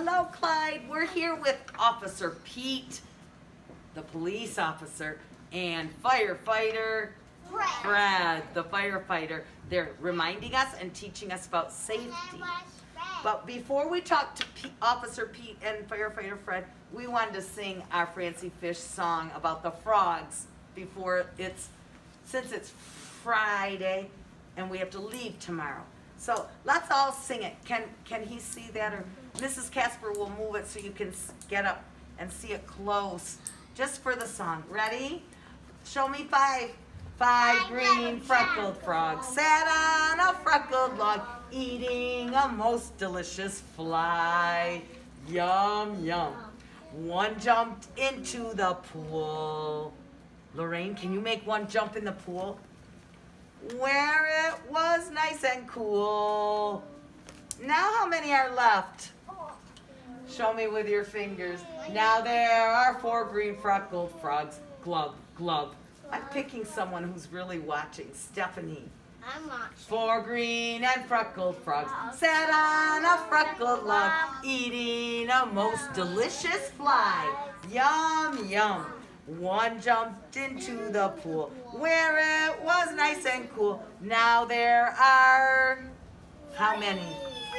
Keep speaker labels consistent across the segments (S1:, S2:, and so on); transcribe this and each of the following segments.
S1: Hello, Clyde. We're here with Officer Pete, the police officer, and firefighter Fred, the firefighter. They're reminding us and teaching us about safety. But before we talk to Officer Pete and firefighter Fred, we wanted to sing our Francie Fish song about the frogs since it's Friday and we have to leave tomorrow. So let's all sing it. Can he see that? Or Mrs. Casper will move it so you can get up and see it close. Just for the song. Ready? Show me five. Five green freckled frogs sat on a freckled log, eating a most delicious fly. Yum, yum. One jumped into the pool. Lorraine, can you make one jump in the pool? Where it was nice and cool. Now how many are left? Show me with your fingers. Now there are 4 green freckled frogs. Glub, glub. I'm picking someone who's really watching. Stephanie.
S2: I'm watching.
S1: 4 green and freckled frogs sat on a freckled log, eating a most delicious fly. Yum, yum. One jumped into the pool where it was nice and cool. Now there are, how many?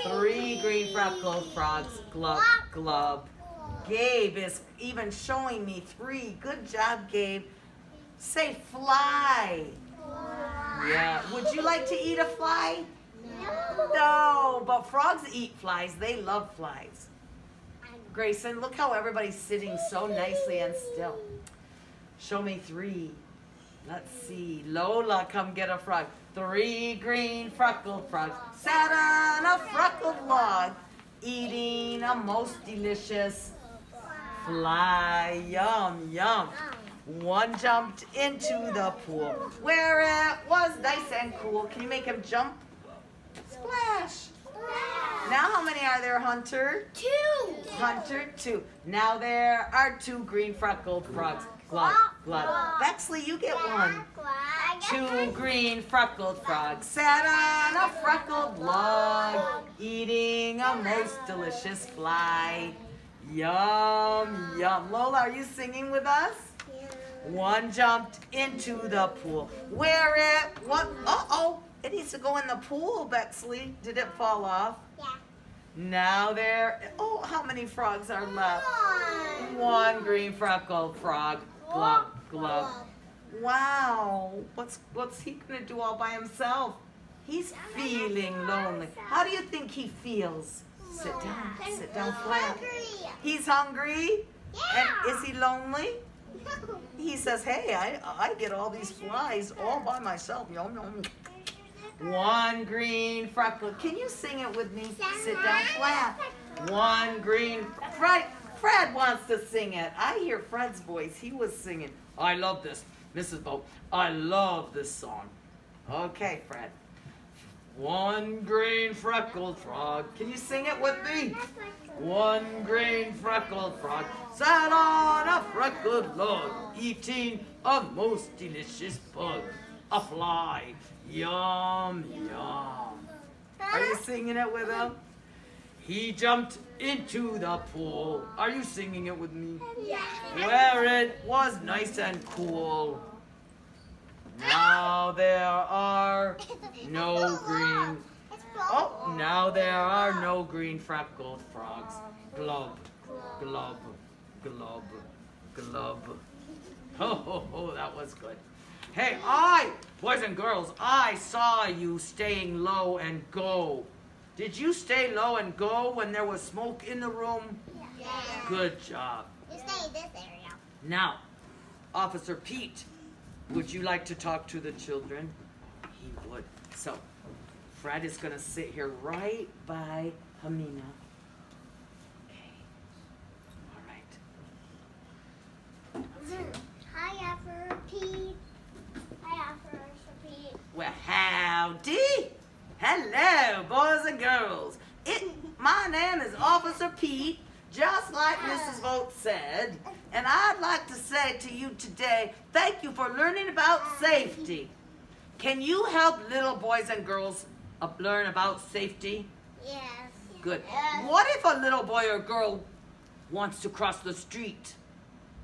S1: 3 green freckled frogs. Glub, glub. Gabe is even showing me 3. Good job, Gabe. Say fly. Yeah. Would you like to eat a fly? No, but frogs eat flies. They love flies. Grayson, look how everybody's sitting so nicely and still. Show me 3. Let's see. Lola, come get a frog. 3 green freckled frogs sat on a freckled log, eating a most delicious fly. Yum, yum. One jumped into the pool where it was nice and cool. Can you make him jump? Splash. Now how many are there, Hunter?
S2: 2.
S1: Hunter, 2. Now there are 2 green freckled frogs. Glub, glub. Bexley, you get 1. 2 green freckled frogs sat on a freckled log, eating a most delicious fly. Yum, yum. Lola, are you singing with us? One jumped into the pool where it was, it needs to go in the pool, Bexley. Did it fall off?
S2: Yeah.
S1: Now how many frogs are left? 1 green freckled frog. Glub, glub. Wow, what's he gonna do all by himself? He's feeling lonely. How do you think he feels? Sit down flat. He's hungry?
S2: Yeah.
S1: And is he lonely? He says, hey, I get all these flies all by myself. Yum, yum. 1 green freckled. Can you sing it with me? Sit down flat. 1 green. Fred wants to sing it. I hear Fred's voice. He was singing. I love this. Mrs. Bo, I love this song. Okay, Fred. 1 green freckled frog. Can you sing it with me? 1 green freckled frog sat on a freckled log, eating a most delicious bug, a fly. Yum, yum. Are you singing it with him? He jumped into the pool. Are you singing it with me?
S2: Yeah.
S1: Where it was nice and cool. Now there are no green. Now there are no green freckled frogs. Glub, glub, glub, glub. Oh, that was good. Hey, boys and girls, I saw you staying low and go. Did you stay low and go when there was smoke in the room?
S2: Yeah.
S1: Good job.
S2: You stay in this area.
S1: Now, Officer Pete, would you like to talk to the children? He would. So, Fred is going to sit here right by Hamina. Okay. All right.
S2: Hi, Officer Pete. Hi, Officer Pete.
S1: Well, howdy. Hello, boys and girls. My name is Officer Pete, just like Mrs. Vogt said, and I'd like to say to you today, thank you for learning about safety. Can you help little boys and girls learn about safety?
S2: Yes.
S1: Good. What if a little boy or girl wants to cross the street?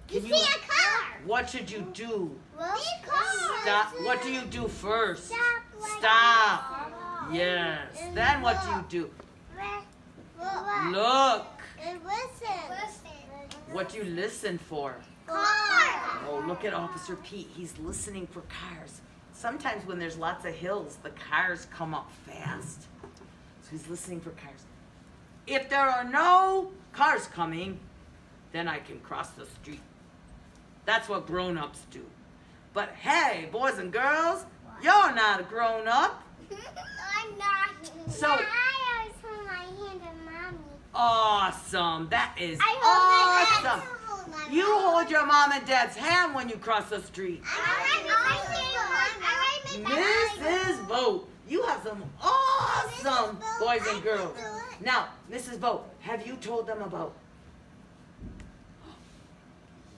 S2: You see a car.
S1: What should you do?
S2: See a car.
S1: Stop. What do you do first?
S2: Stop.
S1: Stop. Yes. Then what do you do? Look.
S2: And listen.
S1: What do you listen for?
S2: Car.
S1: Oh, look at Officer Pete. He's listening for cars. Sometimes when there's lots of hills, the cars come up fast. So he's listening for cars. If there are no cars coming, then I can cross the street. That's what grown-ups do. But hey, boys and girls, you're not a grown-up.
S2: I'm not.
S1: So-
S2: I always hold my hand to Mommy.
S1: Awesome. That is
S2: I hold
S1: awesome.
S2: my dad.
S1: You hold your mom and dad's hand when you cross the street. Mrs. Vogt, you have some awesome boys and girls. Now, Mrs. Vogt, have you told them about?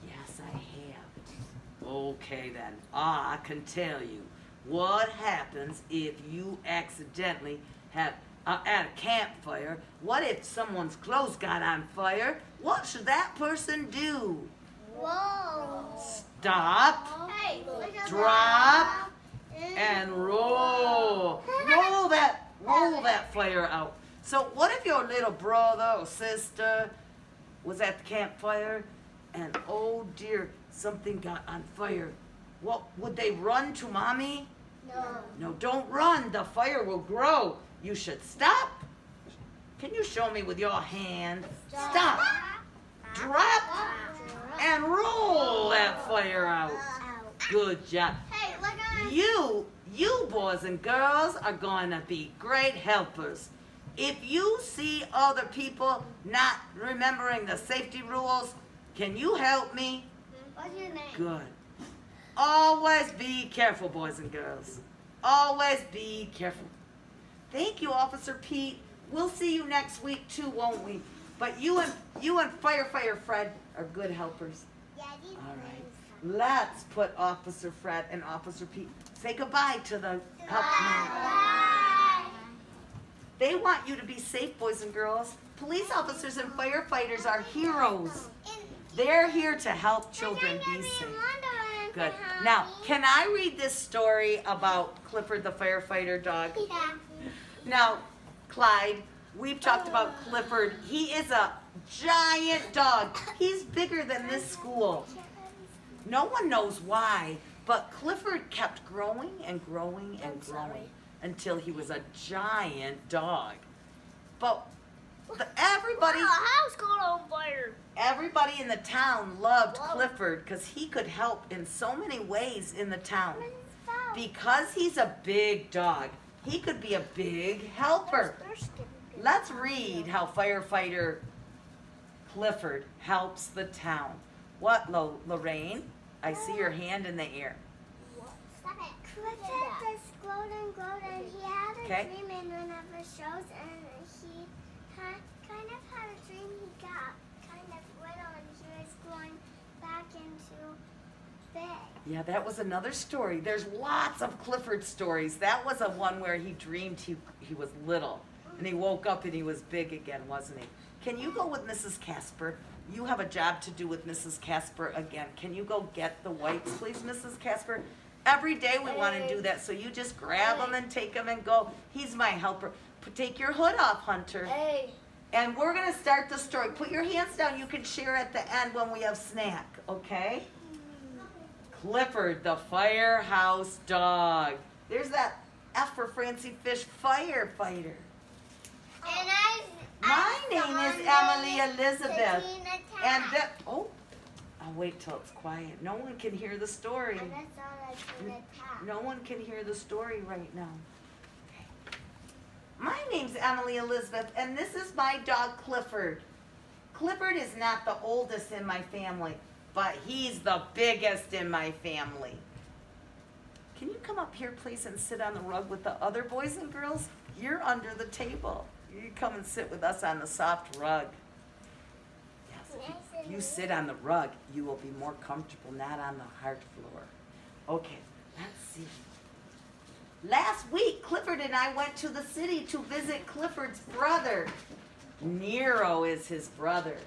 S1: Yes, I have. Okay then. I can tell you what happens if you accidentally have at a campfire. What if someone's clothes got on fire? What should that person do?
S2: Whoa.
S1: Stop,
S2: Hey,
S1: drop, and roll. Roll that fire out. So what if your little brother or sister was at the campfire and oh dear, something got on fire? What would they run to Mommy?
S2: No.
S1: No, don't run. The fire will grow. You should stop. Can you show me with your hand? Stop. Drop and roll that fire out. Good job.
S2: Hey, look at
S1: You boys and girls are going to be great helpers. If you see other people not remembering the safety rules, can you help me?
S2: What's your name?
S1: Good. Always be careful, boys and girls. Always be careful. Thank you, Officer Pete. We'll see you next week too, won't we? But you and Firefighter Fred are good helpers.
S2: Yeah,
S1: All right. Let's put Officer Fred and Officer Pete. Say goodbye to the helpmen.
S2: Bye.
S1: They want you to be safe, boys and girls. Police officers and firefighters are heroes. They're here to help children be safe. Good. Now, can I read this story about Clifford the firefighter dog?
S2: Yeah.
S1: Now, Clyde, we've talked about Clifford. He is a giant dog. He's bigger than this school. No one knows why, but Clifford kept growing and growing and growing until he was a giant dog. But everybody
S2: house caught on fire.
S1: Everybody in the town loved Clifford because he could help in so many ways in the town. Because he's a big dog, he could be a big helper. Let's read how firefighter Clifford helps the town. What, Lorraine? I see your hand in the air.
S2: Clifford just glowed and glowed, and he had a
S1: Okay.
S2: dream in one of his shows, and he kind of had a dream he got kind of little, and he was going back into big.
S1: Yeah, that was another story. There's lots of Clifford stories. That was a one where he dreamed he was little, and he woke up and he was big again, wasn't he? Can you go with Mrs. Casper? You have a job to do with Mrs. Casper again. Can you go get the wipes, please, Mrs. Casper? Every day we want to do that, so you just grab them and take them and go. He's my helper. Take your hood off, Hunter.
S2: Hey.
S1: And we're going to start the story. Put your hands down. You can share at the end when we have snack, okay? Clifford, the firehouse dog. There's that F for Francie Fish, firefighter.
S2: And
S1: My name is Emily Elizabeth. And I'll wait till it's quiet. No one can hear the story. No one can hear the story right now. My name's Emily Elizabeth, and this is my dog Clifford. Clifford is not the oldest in my family, but he's the biggest in my family. Can you come up here, please, and sit on the rug with the other boys and girls? You're under the table. You come and sit with us on the soft rug. Yes, if you sit on the rug, you will be more comfortable, not on the hard floor. Okay, let's see. Last week, Clifford and I went to the city to visit Clifford's brother. Nero is his brother.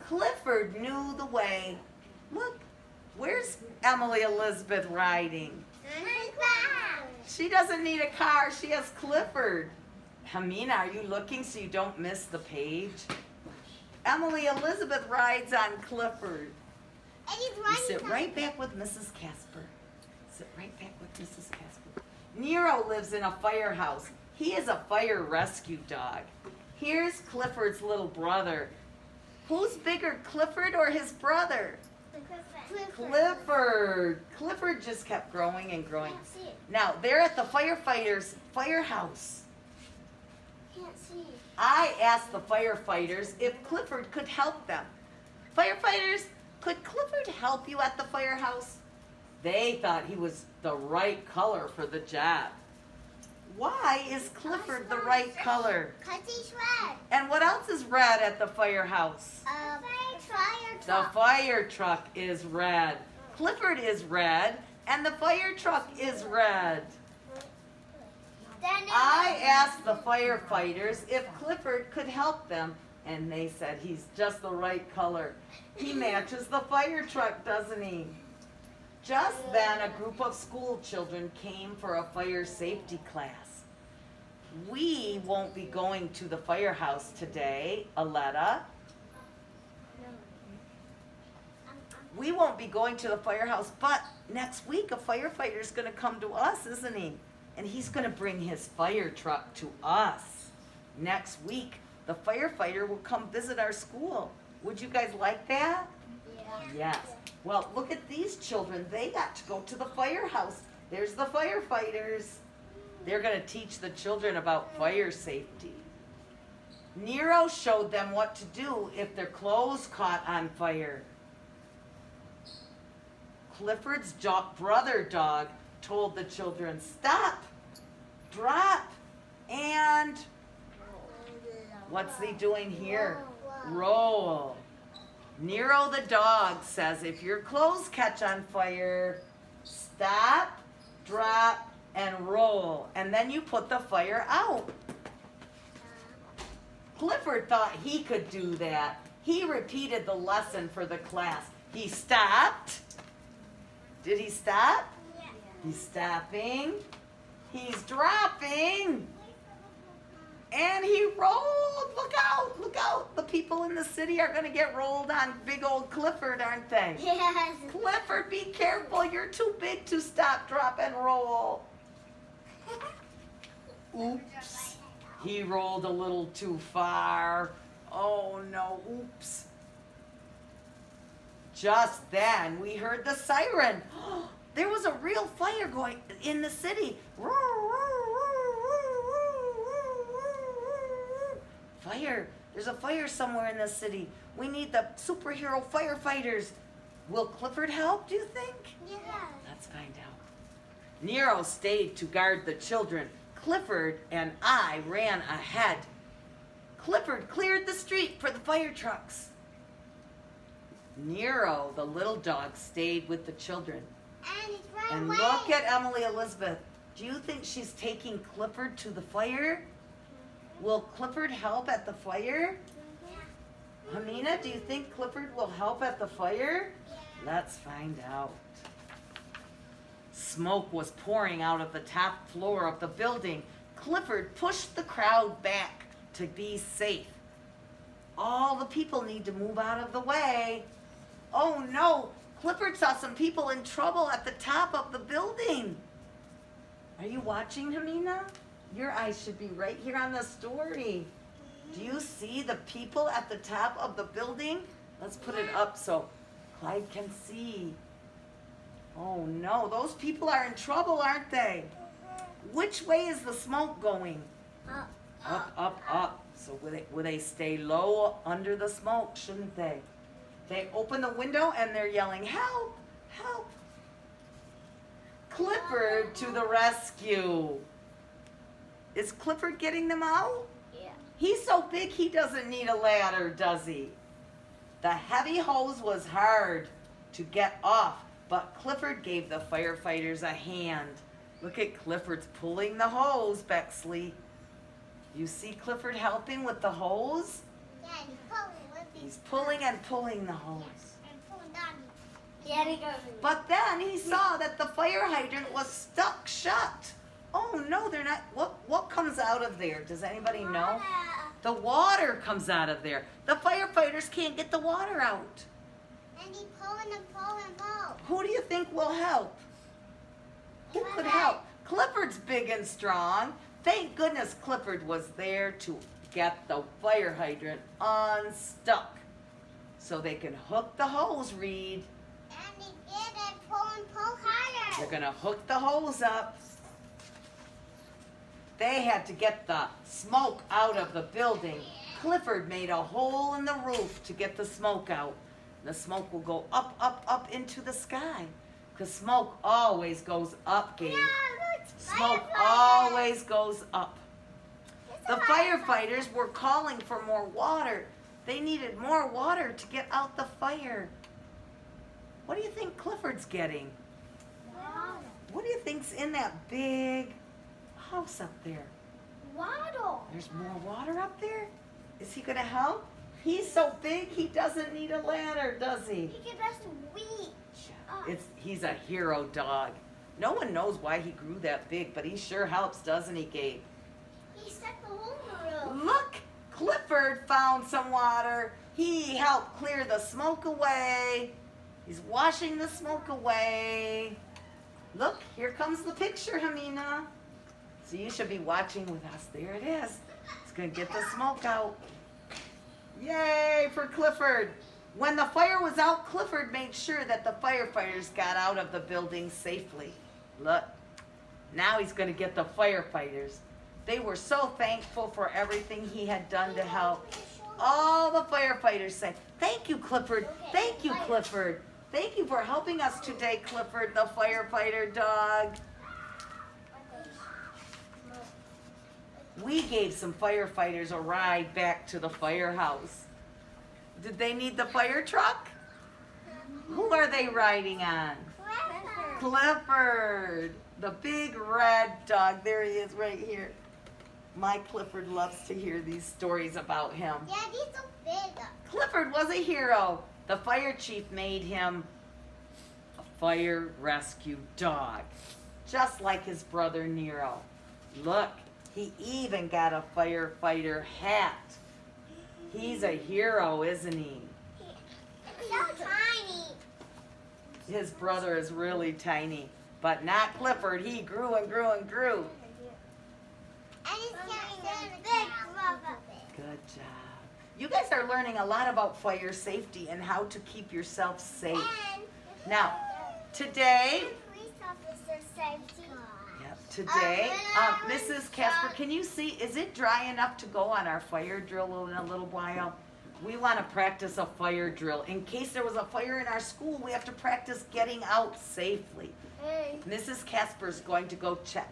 S1: Clifford knew the way. Look, where's Emily Elizabeth riding? She doesn't need a car. She has Clifford. Hamina, are you looking so you don't miss the page? Emily Elizabeth rides on Clifford. You sit right back with Mrs. Casper. Sit right back with Mrs. Casper. Nero lives in a firehouse. He is a fire rescue dog. Here's Clifford's little brother. Who's bigger, Clifford or his brother? Clifford. Clifford just kept growing and growing. Now, they're at the firefighters' firehouse.
S2: Can't see.
S1: I asked the firefighters if Clifford could help them. Firefighters, could Clifford help you at the firehouse? They thought he was the right color for the job. Why is Clifford the right color?
S2: 'Cause he's red.
S1: And what else is red at the firehouse?
S2: Fire
S1: The
S2: truck.
S1: fire truck is red. Clifford is red, and the fire truck is red. I asked the firefighters if Clifford could help them, and they said he's just the right color. He matches the fire truck, doesn't he? Just then, a group of school children came for a fire safety class. We won't be going to the firehouse today, Aletta. We won't be going to the firehouse, but next week a firefighter's going to come to us, isn't he? And he's going to bring his fire truck to us. Next week, the firefighter will come visit our school. Would you guys like that? Yes. Well, look at these children. They got to go to the firehouse. There's the firefighters. They're going to teach the children about fire safety. Nero showed them what to do if their clothes caught on fire. Clifford's brother dog told the children, stop, drop, and what's he doing here? Roll. Nero the dog says, if your clothes catch on fire, stop, drop, and roll. And then you put the fire out. Clifford thought he could do that. He repeated the lesson for the class. He stopped. Did he stop?
S2: Yeah.
S1: He's stopping. He's dropping. And he rolled. Look out, look out. The people in the city are going to get rolled on big old Clifford, aren't they?
S2: Yes.
S1: Clifford, be careful. You're too big to stop, drop, and roll. Oops. He rolled a little too far. Oh no, oops. Just then, we heard the siren. There was a real fire going in the city. Fire. There's a fire somewhere in the city. We need the superhero firefighters. Will Clifford help, do you think?
S2: Yeah.
S1: Let's find out. Nero stayed to guard the children. Clifford and I ran ahead. Clifford cleared the street for the fire trucks. Nero, the little dog, stayed with the children.
S2: And he's right
S1: And
S2: away.
S1: look at Emily Elizabeth. Do you think she's taking Clifford to the fire? Will Clifford help at the fire?
S2: Yeah.
S1: Hamina, do you think Clifford will help at the fire? Let's find out. Smoke was pouring out of the top floor of the building. Clifford pushed the crowd back to be safe. All the people need to move out of the way. Oh no, Clifford saw some people in trouble at the top of the building. Are you watching, Hamina? Your eyes should be right here on the story. Do you see the people at the top of the building? Let's put it up so Clyde can see. Oh no, those people are in trouble, aren't they? Which way is the smoke going?
S2: Up.
S1: Up, up, up. So will they stay low under the smoke, shouldn't they? They open the window and they're yelling, help, help. Clifford to the rescue. Is Clifford getting them out?
S2: Yeah.
S1: He's so big he doesn't need a ladder, does he? The heavy hose was hard to get off, but Clifford gave the firefighters a hand. Look at Clifford's pulling the hose, Bexley. You see Clifford helping with the hose?
S2: Yeah, and he's pulling with these.
S1: He's pulling and pulling the hose.
S2: And pulling down. Yeah, he goes.
S1: But then he saw that the fire hydrant was stuck shut. Oh no, they're not. What comes out of there? Does anybody know? The water comes out of there. The firefighters can't get the water out.
S2: And he's pulling and pulling and pulling.
S1: Who do you think will help? Who could help? Clifford's big and strong. Thank goodness Clifford was there to get the fire hydrant unstuck. So they can hook the hose, Reed.
S2: And he did it, pull and pull harder.
S1: They're gonna hook the hose up. They had to get the smoke out of the building. Clifford made a hole in the roof to get the smoke out. The smoke will go up, up, up into the sky. Because smoke always goes up, Gabe.
S2: Yeah, look,
S1: Smoke
S2: firefighters.
S1: always goes up.
S2: It's
S1: The
S2: a
S1: firefighters were calling for more water. They needed more water to get out the fire. What do you think Clifford's getting?
S2: Water.
S1: What do you think's in that big house up there?
S2: Water.
S1: There's more water up there? Is he gonna help? He's so big he doesn't need a ladder, does he?
S2: He can just reach.
S1: He's a hero dog. No one knows why he grew that big, but he sure helps, doesn't he, Gabe?
S2: He stuck the hole in the roof.
S1: Look, Clifford found some water. He helped clear the smoke away. He's washing the smoke away. Look, here comes the picture, Hamina. So you should be watching with us. There it is. It's going to get the smoke out. Yay for Clifford. When the fire was out, Clifford made sure that the firefighters got out of the building safely. Look, now he's going to get the firefighters. They were so thankful for everything he had done to help. All the firefighters said, "Thank you, Clifford. Thank you, Clifford. Thank you for helping us today, Clifford, the firefighter dog." We gave some firefighters a ride back to the firehouse. Did they need the fire truck? Who are they riding on? Clifford, the big red dog. There he is right here. My Clifford loves to hear these stories about him.
S2: Yeah, he's so big.
S1: Clifford was a hero. The fire chief made him a fire rescue dog, just like his brother Nero. Look, he even got a firefighter hat. He's a hero, isn't he?
S2: It's so tiny.
S1: His brother is really tiny, but not Clifford. He grew and grew and grew.
S2: And he's getting a big rubber.
S1: Good job. You guys are learning a lot about fire safety and how to keep yourself safe.
S2: And
S1: Now, today,
S2: police officer safety.
S1: today, Mrs. Casper, can you see, is it dry enough to go on our fire drill in a little while? We want to practice a fire drill. In case there was a fire in our school, we have to practice getting out safely.
S2: Hey.
S1: Mrs. Casper's going to go check.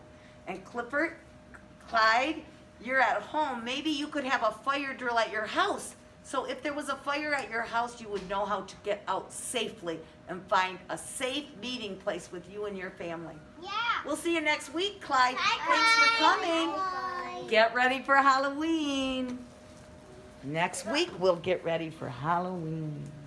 S1: And Clifford, Clyde, you're at home. Maybe you could have a fire drill at your house. So if there was a fire at your house, you would know how to get out safely and find a safe meeting place with you and your family.
S2: Yeah.
S1: We'll see you next week, Clyde.
S2: Bye,
S1: Thanks for
S2: Clyde.
S1: coming.
S2: Bye.
S1: Get ready for Halloween. Next week, we'll get ready for Halloween.